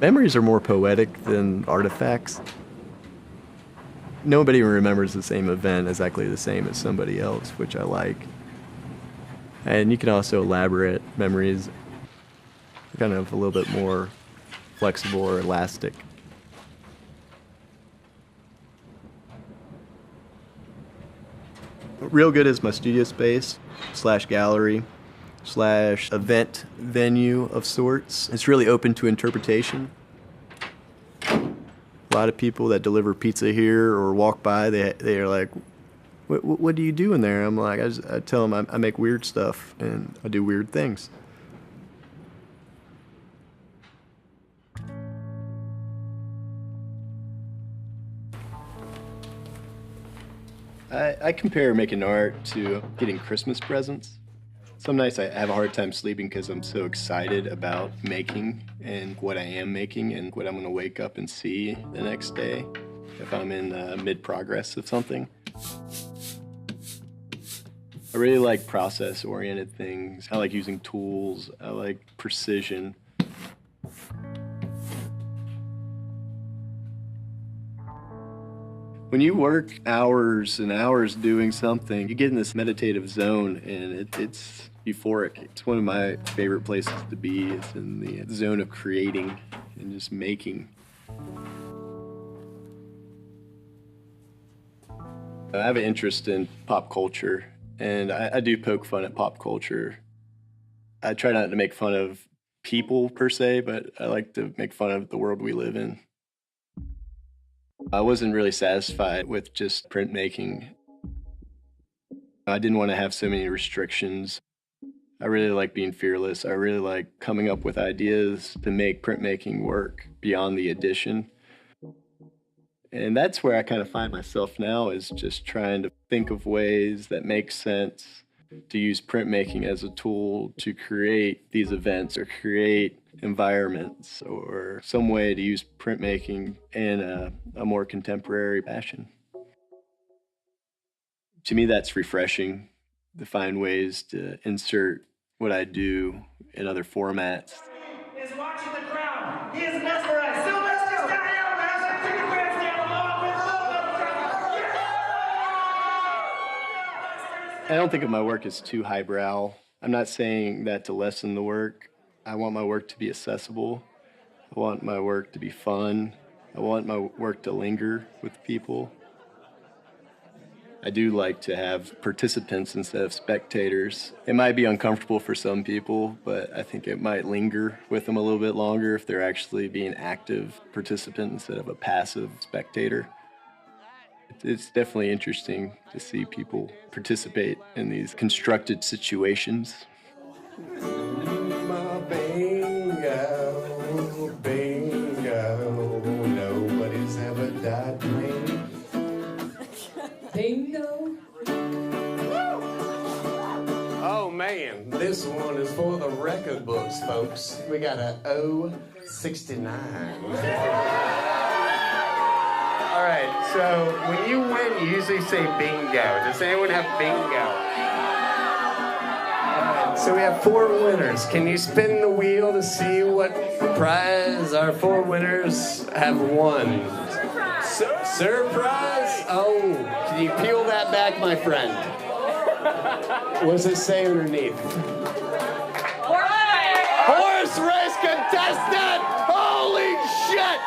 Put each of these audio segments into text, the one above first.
Memories are more poetic than artifacts. Nobody remembers the same event exactly the same as somebody else, which I like. And you can also elaborate memories, kind of a little bit more flexible or elastic. Real Good is my studio space / gallery / event venue of sorts. It's really open to interpretation. A lot of people that deliver pizza here or walk by, they are like, what do you do in there? I'm like, I tell them I make weird stuff and I do weird things. I compare making art to getting Christmas presents. Some nights I have a hard time sleeping because I'm so excited about making and what I am making and what I'm going to wake up and see the next day if I'm in mid-progress of something. I really like process-oriented things. I like using tools. I like precision. When you work hours and hours doing something, you get in this meditative zone and it's euphoric. It's one of my favorite places to be. It's in the zone of creating and just making. I have an interest in pop culture, and I do poke fun at pop culture. I try not to make fun of people per se, but I like to make fun of the world we live in. I wasn't really satisfied with just printmaking. I didn't want to have so many restrictions. I really like being fearless. I really like coming up with ideas to make printmaking work beyond the edition. And that's where I kind of find myself now, is just trying to think of ways that make sense to use printmaking as a tool to create these events or create environments, or some way to use printmaking in a more contemporary fashion. To me, that's refreshing, to find ways to insert what I do in other formats. Is watching the crowd. He is mesmerized. Sylvester's got out, man. Take a grandstand along with I don't think of my work as too highbrow. I'm not saying that to lessen the work. I want my work to be accessible. I want my work to be fun. I want my work to linger with people. I do like to have participants instead of spectators. It might be uncomfortable for some people, but I think it might linger with them a little bit longer if they're actually being an active participant instead of a passive spectator. It's definitely interesting to see people participate in these constructed situations. Bingo, nobody's ever died clean. Bingo. Oh man, this one is for the record books, folks. We got a 069. All right, so when you win, you usually say bingo. Does anyone have bingo? So we have 4 winners. Can you spin the wheel to see what prize our 4 winners have won? Surprise! Oh, can you peel that back, my friend? What does it say underneath? Horse race contestant! Holy shit!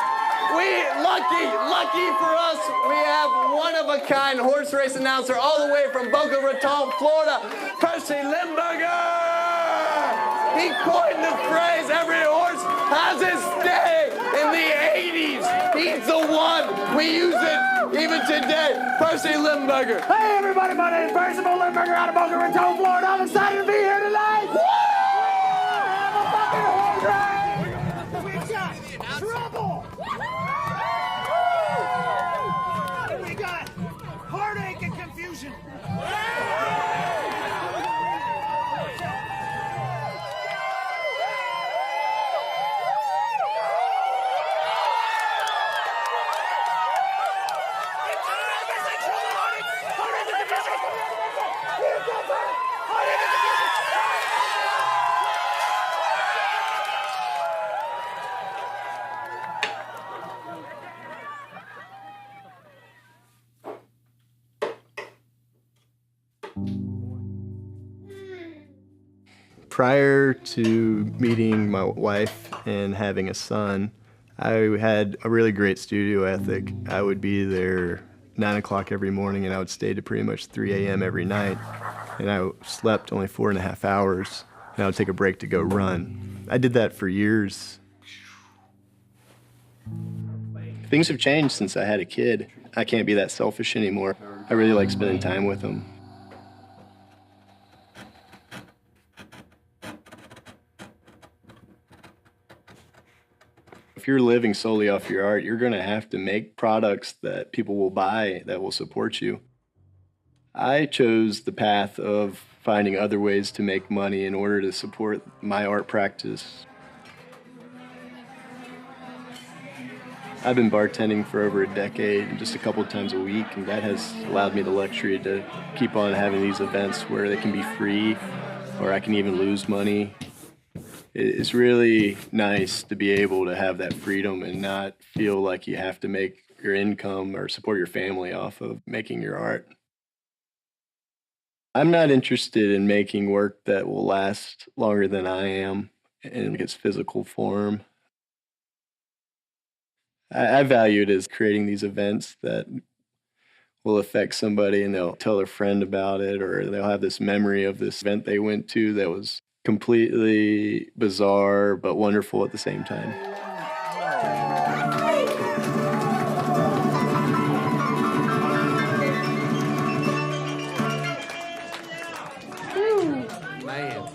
Lucky for us, we have one-of-a-kind horse race announcer all the way from Boca Raton, Florida, Percy Limburger! He coined the phrase, every horse has its day. In the 80s, he's the one. We use it even today. Percy Limburger. Hey everybody, my name is Percy Limburger out of Boca Raton, Florida. I'm excited to be here tonight. Woo! Have a fucking horse ride. We got trouble. We got heartache and confusion. Prior to meeting my wife and having a son, I had a really great studio ethic. I would be there 9 o'clock every morning, and I would stay to pretty much 3 a.m. every night. And I slept only 4.5 hours, and I would take a break to go run. I did that for years. Things have changed since I had a kid. I can't be that selfish anymore. I really like spending time with them. If you're living solely off your art, you're going to have to make products that people will buy that will support you. I chose the path of finding other ways to make money in order to support my art practice. I've been bartending for over a decade, just a couple of times a week, and that has allowed me the luxury to keep on having these events where they can be free, or I can even lose money. It's really nice to be able to have that freedom and not feel like you have to make your income or support your family off of making your art. I'm not interested in making work that will last longer than I am in its physical form. I value it as creating these events that will affect somebody and they'll tell their friend about it, or they'll have this memory of this event they went to that was completely bizarre but wonderful at the same time. Man.